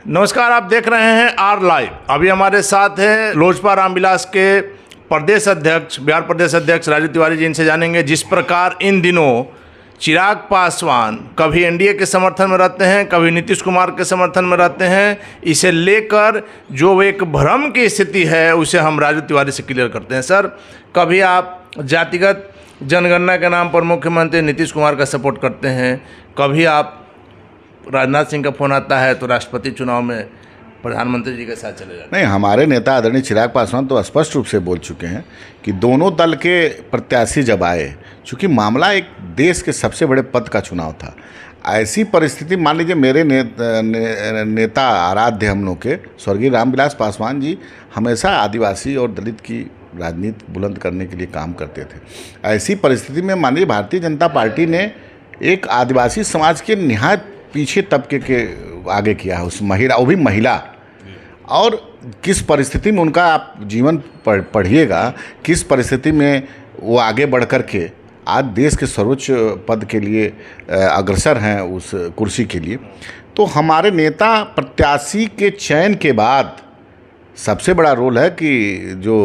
नमस्कार, आप देख रहे हैं आर लाइव। अभी हमारे साथ हैं लोजपा रामविलास के प्रदेश अध्यक्ष, बिहार प्रदेश अध्यक्ष राजू तिवारी जी। इनसे जानेंगे जिस प्रकार इन दिनों चिराग पासवान कभी एनडीए के समर्थन में रहते हैं, कभी नीतीश कुमार के समर्थन में रहते हैं, इसे लेकर जो एक भ्रम की स्थिति है उसे हम राजू तिवारी से क्लियर करते हैं। सर, कभी आप जातिगत जनगणना के नाम पर मुख्यमंत्री नीतीश कुमार का सपोर्ट करते हैं, कभी आप राजनाथ सिंह का फोन आता है तो राष्ट्रपति चुनाव में प्रधानमंत्री जी के साथ चले जाते हैं। नहीं, हमारे नेता आदरणीय चिराग पासवान तो स्पष्ट रूप से बोल चुके हैं कि दोनों दल के प्रत्याशी जब आए, चूँकि मामला एक देश के सबसे बड़े पद का चुनाव था, ऐसी परिस्थिति मान लीजिए मेरे नेता आराध्य हम लोग के स्वर्गीय रामविलास पासवान जी हमेशा आदिवासी और दलित की राजनीति बुलंद करने के लिए काम करते थे। ऐसी परिस्थिति में मान लीजिए भारतीय जनता पार्टी ने एक आदिवासी समाज के निहायत पीछे तबके के आगे किया है, उस महिला, वो भी महिला, और किस परिस्थिति में उनका आप जीवन पढ़िएगा, किस परिस्थिति में वो आगे बढ़ कर के आज देश के सर्वोच्च पद के लिए अग्रसर हैं उस कुर्सी के लिए। तो हमारे नेता प्रत्याशी के चयन के बाद सबसे बड़ा रोल है कि जो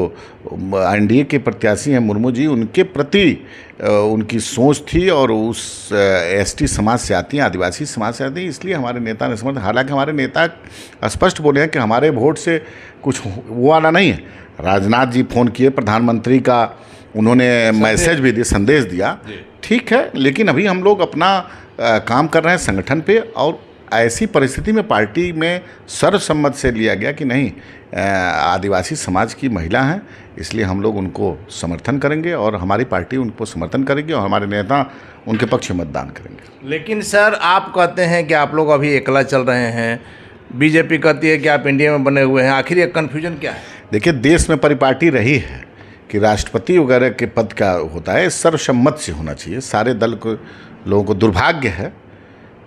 एनडीए के प्रत्याशी हैं मुर्मू जी, उनके प्रति उनकी सोच थी और उस एसटी समाज से आती हैं, आदिवासी समाज से आती हैं, इसलिए हमारे नेता ने समर्थन। हालांकि हमारे नेता स्पष्ट बोले हैं कि हमारे वोट से कुछ वो वाला नहीं है। राजनाथ जी फ़ोन किए, प्रधानमंत्री का उन्होंने मैसेज भी दिया, संदेश दिया, ठीक है, लेकिन अभी हम लोग अपना काम कर रहे हैं संगठन पे, और ऐसी परिस्थिति में पार्टी में सर्वसम्मत से लिया गया कि नहीं, आदिवासी समाज की महिला हैं, इसलिए हम लोग उनको समर्थन करेंगे और हमारी पार्टी उनको समर्थन करेगी और हमारे नेता उनके पक्ष में मतदान करेंगे। लेकिन सर, आप कहते हैं कि आप लोग अभी अकेला चल रहे हैं, बीजेपी कहती है कि आप इंडिया में बने हुए हैं, आखिर ये कन्फ्यूजन क्या है? देखिए, देश में परिपाटी रही है कि राष्ट्रपति वगैरह के पद का होता है सर्वसम्मत से होना चाहिए। सारे दल को लोगों को दुर्भाग्य है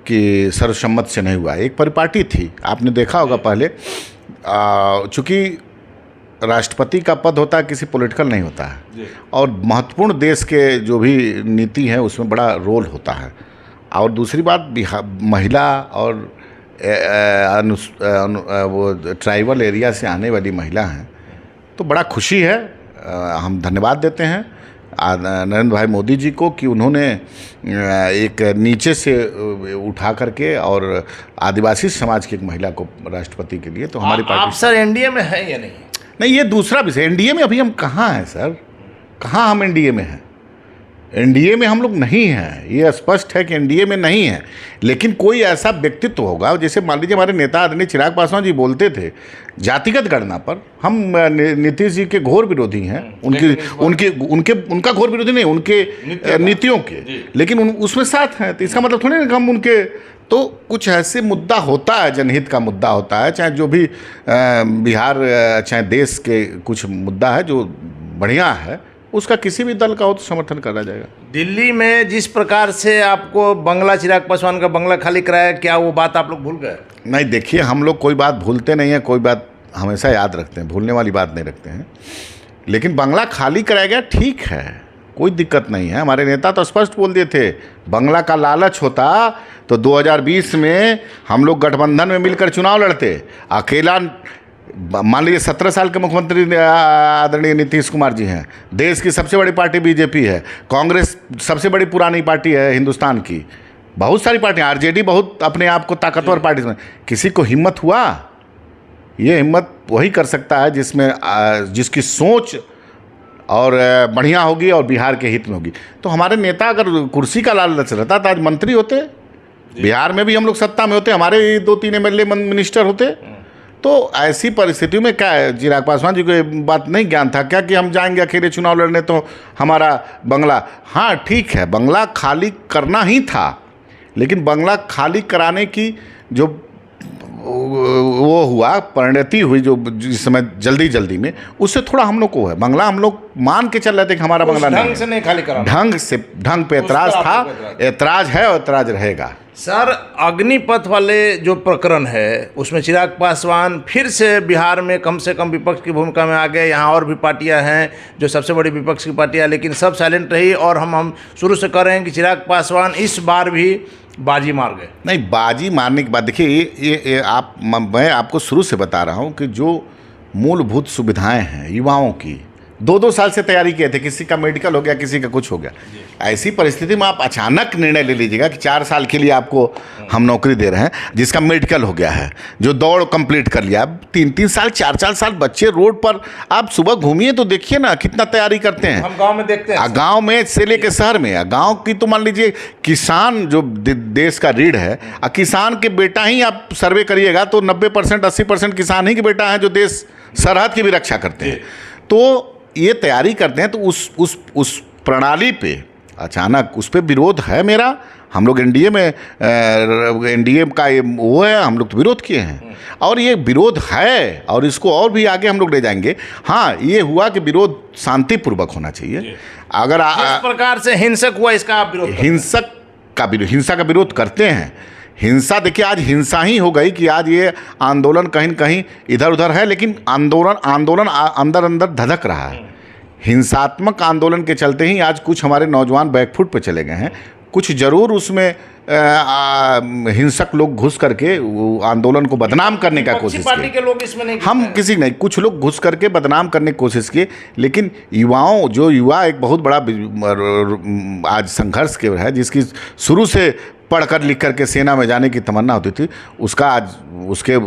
कि सर्वसम्मत से नहीं हुआ। एक परिपाटी थी, आपने देखा होगा पहले, चूँकि राष्ट्रपति का पद होता है, किसी पॉलिटिकल नहीं होता है, और महत्वपूर्ण देश के जो भी नीति है उसमें बड़ा रोल होता है। और दूसरी बात, महिला और वो ट्राइबल एरिया से आने वाली महिला हैं, तो बड़ा खुशी है। हम धन्यवाद देते हैं नरेंद्र भाई मोदी जी को कि उन्होंने एक नीचे से उठा करके और आदिवासी समाज की एक महिला को राष्ट्रपति के लिए, तो हमारी पार्टी। आप सर एनडीए में हैं या नहीं? नहीं, ये दूसरा विषय। एनडीए में अभी हम कहाँ हैं सर, कहाँ हम एनडीए में हैं? एनडीए में हम लोग नहीं हैं, ये स्पष्ट है कि एनडीए में नहीं है। लेकिन कोई ऐसा व्यक्तित्व होगा, जैसे मान लीजिए हमारे नेता आदरणीय चिराग पासवान जी बोलते थे जातिगत गणना पर, हम नीतीश जी के घोर विरोधी हैं, उनका घोर विरोधी नहीं, उनके नीतियों के, लेकिन उसमें साथ हैं। तो इसका मतलब थोड़ी ना हम उनके, तो कुछ ऐसे मुद्दा होता है, जनहित का मुद्दा होता है, चाहे जो भी बिहार चाहे देश के कुछ मुद्दा है जो बढ़िया है, उसका किसी भी दल का हो तो समर्थन करा जाएगा। दिल्ली में जिस प्रकार से आपको बंगला, चिराग पासवान का बंगला खाली कराया, क्या वो बात आप लोग भूल गए? नहीं, देखिए, हम लोग कोई बात भूलते नहीं हैं, कोई बात हमेशा याद रखते हैं, भूलने वाली बात नहीं रखते हैं। लेकिन बंगला खाली कराया गया, ठीक है, कोई दिक्कत नहीं है। हमारे नेता तो स्पष्ट बोल दिए थे, बंगला का लालच होता तो 2020 में हम लोग गठबंधन में मिलकर चुनाव लड़ते। अकेला मान लीजिए 17 साल के मुख्यमंत्री आदरणीय नीतीश कुमार जी हैं, देश की सबसे बड़ी पार्टी बीजेपी है, कांग्रेस सबसे बड़ी पुरानी पार्टी है हिंदुस्तान की, बहुत सारी पार्टियां, आरजेडी बहुत अपने आप को ताकतवर पार्टी में, किसी को हिम्मत हुआ? ये हिम्मत वही कर सकता है जिसकी सोच और बढ़िया होगी और बिहार के हित में होगी। तो हमारे नेता अगर कुर्सी का लालच रहता तो आज मंत्री होते, बिहार में भी हम लोग सत्ता में होते, हमारे 2-3 एमएलए मिनिस्टर होते। तो ऐसी परिस्थितियों में क्या है, चिराग पासवान जी को ये बात नहीं ज्ञान था क्या कि हम जाएंगे अकेले चुनाव लड़ने तो हमारा बंगला, हाँ ठीक है, बंगला खाली करना ही था, लेकिन बंगला खाली कराने की जो वो हुआ, परिणति हुई जो जिस समय जल्दी में, उससे थोड़ा हम लोग को है, बंगला हम लोग मान के चल रहे थे कि हमारा बंगला ढंग से नहीं खाली करा, ढंग पे ऐतराज था, ऐतराज है और ऐतराज रहेगा। सर, अग्निपथ वाले जो प्रकरण है उसमें चिराग पासवान फिर से बिहार में कम से कम विपक्ष की भूमिका में आ गए। यहाँ और भी पार्टियां हैं जो सबसे बड़ी विपक्ष की पार्टियां, लेकिन सब साइलेंट रही। और हम शुरू से कह रहे हैं कि चिराग पासवान इस बार भी बाजी मार गए। नहीं, बाजी मारने के बाद देखिए ये मैं आपको शुरू से बता रहा हूँ कि जो मूलभूत सुविधाएं हैं युवाओं की, 2-2 साल से तैयारी किए थे, किसी का मेडिकल हो गया, किसी का कुछ हो गया। ऐसी परिस्थिति में आप अचानक निर्णय ले लीजिएगा कि 4 साल के लिए आपको हम नौकरी दे रहे हैं, जिसका मेडिकल हो गया है, जो दौड़ कंप्लीट कर लिया। अब 3-3 साल 4-4 साल बच्चे रोड पर, आप सुबह घूमिए तो देखिए ना कितना तैयारी करते हैं। हम गांव में देखते हैं, गांव में से लेके शहर में। गांव की तो मान लीजिए किसान जो देश का रीढ़ है, किसान के बेटा ही आप सर्वे करिएगा तो 90% 80% किसान ही के बेटा हैं जो देश सरहद की भी रक्षा करते हैं। तो ये तैयारी करते हैं, तो उस प्रणाली पे अचानक उस पर विरोध है मेरा। हम लोग एनडीए में एनडीए का ये वो है, हम लोग तो विरोध किए हैं और ये विरोध है और इसको और भी आगे हम लोग ले जाएंगे। हाँ, ये हुआ कि विरोध शांतिपूर्वक होना चाहिए। अगर जिस प्रकार से हिंसक हुआ इसका आप विरोध, हिंसा का विरोध करते हैं। हिंसा देखिए, आज हिंसा ही हो गई कि आज ये आंदोलन कहीं न कहीं इधर उधर है, लेकिन आंदोलन अंदर अंदर धधक रहा है। हिंसात्मक आंदोलन के चलते ही आज कुछ हमारे नौजवान बैकफुट पे चले गए हैं। कुछ जरूर उसमें हिंसक लोग घुस करके आंदोलन को बदनाम करने का कोशिश पार्टी के लोग इसमें नहीं, हम किसी नहीं, कुछ लोग घुस करके बदनाम करने की कोशिश किए। लेकिन युवा एक बहुत बड़ा आज संघर्ष के है, जिसकी शुरू से पढ़कर लिख करके सेना में जाने की तमन्ना होती थी, उसका आज उसके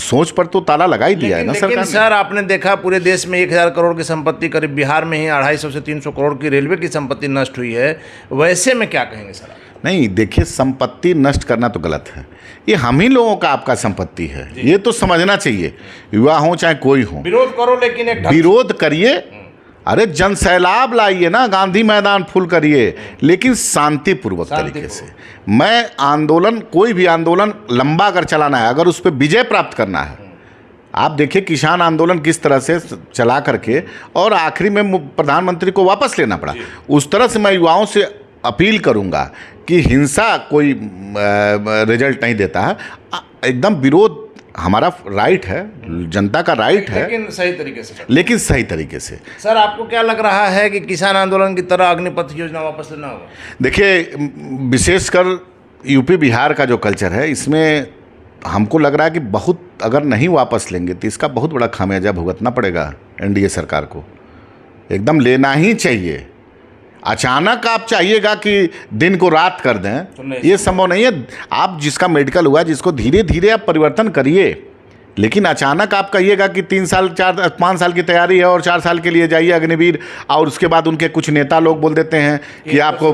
सोच पर तो ताला लगा ही दिया है ना सरकार ने। सर, आपने देखा पूरे देश में 1000 करोड़ की संपत्ति, करीब बिहार में ही 250 से 300 करोड़ की रेलवे की संपत्ति नष्ट हुई है। वैसे में क्या कहेंगे सर? नहीं, देखिए, संपत्ति नष्ट करना तो गलत है। ये हम ही लोगों का आपका संपत्ति है, ये तो समझना चाहिए। युवा हो चाहे कोई हो, विरोध करो, लेकिन एक विरोध करिए। अरे जन सैलाब लाइए ना, गांधी मैदान फुल करिए, लेकिन शांतिपूर्वक तरीके से। मैं आंदोलन, कोई भी आंदोलन लंबा अगर चलाना है, अगर उस पर विजय प्राप्त करना है, आप देखिए किसान आंदोलन किस तरह से चला करके और आखिरी में प्रधानमंत्री को वापस लेना पड़ा। उस तरह से मैं युवाओं से अपील करूंगा कि हिंसा कोई रिजल्ट नहीं देता है। एकदम विरोध हमारा राइट है, जनता का राइट है, लेकिन सही तरीके से। सर, आपको क्या लग रहा है कि किसान आंदोलन की तरह अग्निपथ योजना वापस लेना होगा? देखिए, विशेषकर यूपी बिहार का जो कल्चर है, इसमें हमको लग रहा है कि बहुत अगर नहीं वापस लेंगे तो इसका बहुत बड़ा खामियाजा भुगतना पड़ेगा एनडीए सरकार को। एकदम लेना ही चाहिए। अचानक आप चाहिएगा कि दिन को रात कर दें, तो ये संभव नहीं है। आप जिसका मेडिकल हुआ, जिसको धीरे धीरे आप परिवर्तन करिए, लेकिन अचानक आप कहिएगा कि 3 साल 4-5 साल की तैयारी है और 4 साल के लिए जाइए अग्निवीर, और उसके बाद उनके कुछ नेता लोग बोल देते हैं कि आपको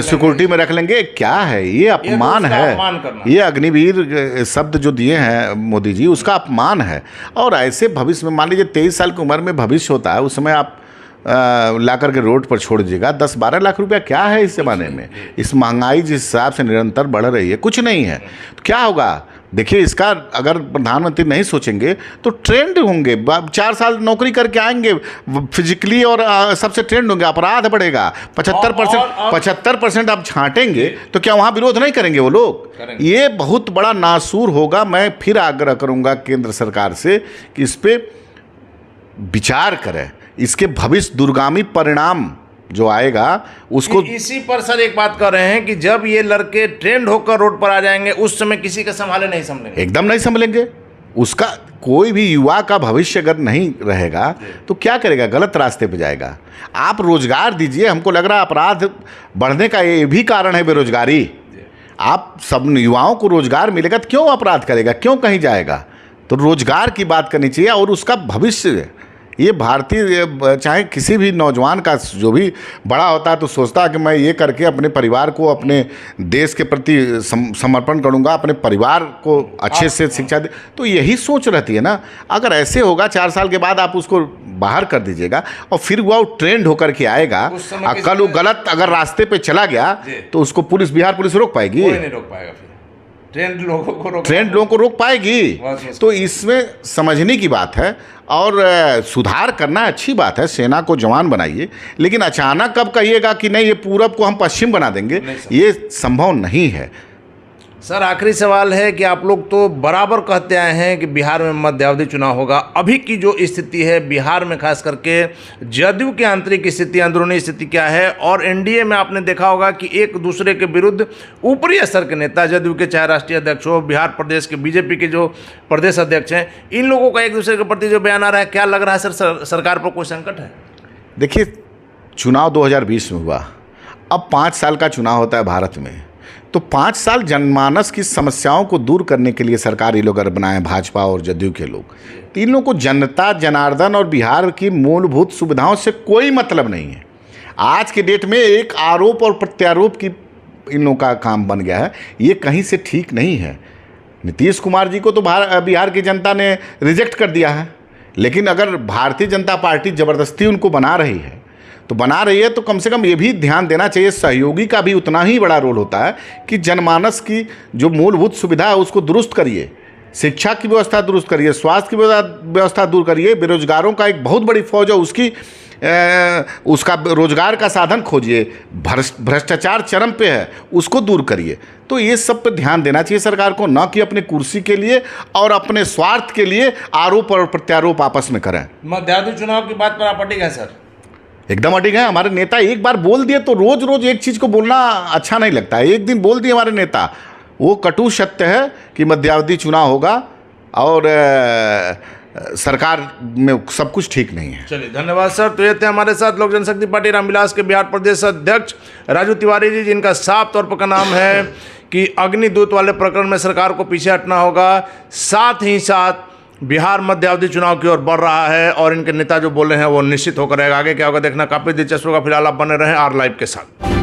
सिक्योरिटी में रख लेंगे। क्या है ये? अपमान है ये। अग्निवीर शब्द जो दिए हैं मोदी जी, उसका अपमान है। और ऐसे भविष्य में, मान लीजिए 23 साल की उम्र में भविष्य होता है, उस समय आप ला करके रोड पर छोड़ दीजिएगा। 10-12 लाख रुपया क्या है इस ज़माने में? इस महंगाई जिस हिसाब से निरंतर बढ़ रही है, कुछ नहीं है। तो क्या होगा? देखिए, इसका अगर प्रधानमंत्री नहीं सोचेंगे तो ट्रेंड होंगे। 4 साल नौकरी करके आएंगे, फिजिकली और सबसे ट्रेंड होंगे, अपराध बढ़ेगा। 75% आप छांटेंगे तो क्या वहाँ विरोध नहीं करेंगे वो लोग? ये बहुत बड़ा नासूर होगा। मैं फिर आग्रह करूँगा केंद्र सरकार से कि इस पर विचार करें। इसके भविष्य दूरगामी परिणाम जो आएगा उसको, इसी पर सर एक बात कर रहे हैं कि जब ये लड़के ट्रेंड होकर रोड पर आ जाएंगे, उस समय किसी का संभाले नहीं संभलेंगे। एकदम नहीं संभलेंगे। उसका कोई भी युवा का भविष्य अगर नहीं रहेगा तो क्या करेगा? गलत रास्ते पे जाएगा। आप रोजगार दीजिए। हमको लग रहा है अपराध बढ़ने का ये भी कारण है बेरोजगारी। आप सब युवाओं को रोजगार मिलेगा तो क्यों अपराध करेगा, क्यों कहीं जाएगा? तो रोजगार की बात करनी चाहिए और उसका भविष्य। ये भारतीय, चाहे किसी भी नौजवान का जो भी बड़ा होता है तो सोचता है कि मैं ये करके अपने परिवार को, अपने देश के प्रति समर्पण करूंगा, अपने परिवार को अच्छे से शिक्षा दे। तो यही सोच रहती है ना। अगर ऐसे होगा, 4 साल के बाद आप उसको बाहर कर दीजिएगा और फिर वो ट्रेंड होकर के आएगा। कल वो गलत अगर रास्ते पे चला गया तो उसको बिहार पुलिस रोक पाएगी? कोई नहीं रोक पाएगा। ट्रेंड लोगों को रोक पाएगी। तो इसमें समझने की बात है और सुधार करना अच्छी बात है। सेना को जवान बनाइए, लेकिन अचानक कब कहिएगा कि नहीं ये पूरब को हम पश्चिम बना देंगे, ये संभव नहीं है। सर आखिरी सवाल है कि आप लोग तो बराबर कहते आए हैं कि बिहार में मध्यावधि चुनाव होगा। अभी की जो स्थिति है बिहार में, खास करके जदयू की आंतरिक स्थिति, अंदरूनी स्थिति क्या है? और एनडीए में आपने देखा होगा कि एक दूसरे के विरुद्ध ऊपरी स्तर के नेता, जदयू के चाहे राष्ट्रीय अध्यक्ष हो, बिहार प्रदेश के बीजेपी के जो प्रदेश अध्यक्ष हैं, इन लोगों का एक दूसरे के प्रति जो बयान आ रहा है, क्या लग रहा है सर सरकार पर कोई संकट है? देखिए, चुनाव 2020 में हुआ, अब 5 साल का चुनाव होता है भारत में, तो 5 साल जनमानस की समस्याओं को दूर करने के लिए सरकार ये लोग अगर बनाए, भाजपा और जदयू के लोग, तो इन लोगों को जनता जनार्दन और बिहार की मूलभूत सुविधाओं से कोई मतलब नहीं है। आज के डेट में एक आरोप और प्रत्यारोप की इन लोगों का काम बन गया है, ये कहीं से ठीक नहीं है। नीतीश कुमार जी को तो बिहार की जनता ने रिजेक्ट कर दिया है, लेकिन अगर भारतीय जनता पार्टी ज़बरदस्ती उनको बना रही है तो कम से कम ये भी ध्यान देना चाहिए, सहयोगी का भी उतना ही बड़ा रोल होता है कि जनमानस की जो मूलभूत सुविधा है उसको दुरुस्त करिए, शिक्षा की व्यवस्था दुरुस्त करिए, स्वास्थ्य की व्यवस्था दूर करिए, बेरोजगारों का एक बहुत बड़ी फौज है उसका रोजगार का साधन खोजिए, भ्रष्टाचार चरम पे है उसको दूर करिए। तो ये सब पे ध्यान देना चाहिए सरकार को, न कि अपने कुर्सी के लिए और अपने स्वार्थ के लिए आरोप और प्रत्यारोप आपस में करें। मध्यावधि चुनाव की बात पर आप अटक है सर? एकदम अटक है। हमारे नेता एक बार बोल दिए तो रोज रोज एक चीज़ को बोलना अच्छा नहीं लगता है। एक दिन बोल दिए हमारे नेता, वो कटु सत्य है कि मध्यावधि चुनाव होगा और सरकार में सब कुछ ठीक नहीं है। चलिए, धन्यवाद सर। तो ये थे हमारे साथ लोक जनशक्ति पार्टी रामविलास के बिहार प्रदेश अध्यक्ष राजू तिवारी जी, जिनका साफ तौर पर का नाम है कि अग्निदूत वाले प्रकरण में सरकार को पीछे हटना होगा। साथ ही साथ बिहार मध्यावधि चुनाव की ओर बढ़ रहा है और इनके नेता जो बोले हैं वो निश्चित होकर रहेगा। आगे क्या होगा देखना काफ़ी दिलचस्प होगा। फिलहाल आप बने रहें आर लाइव के साथ।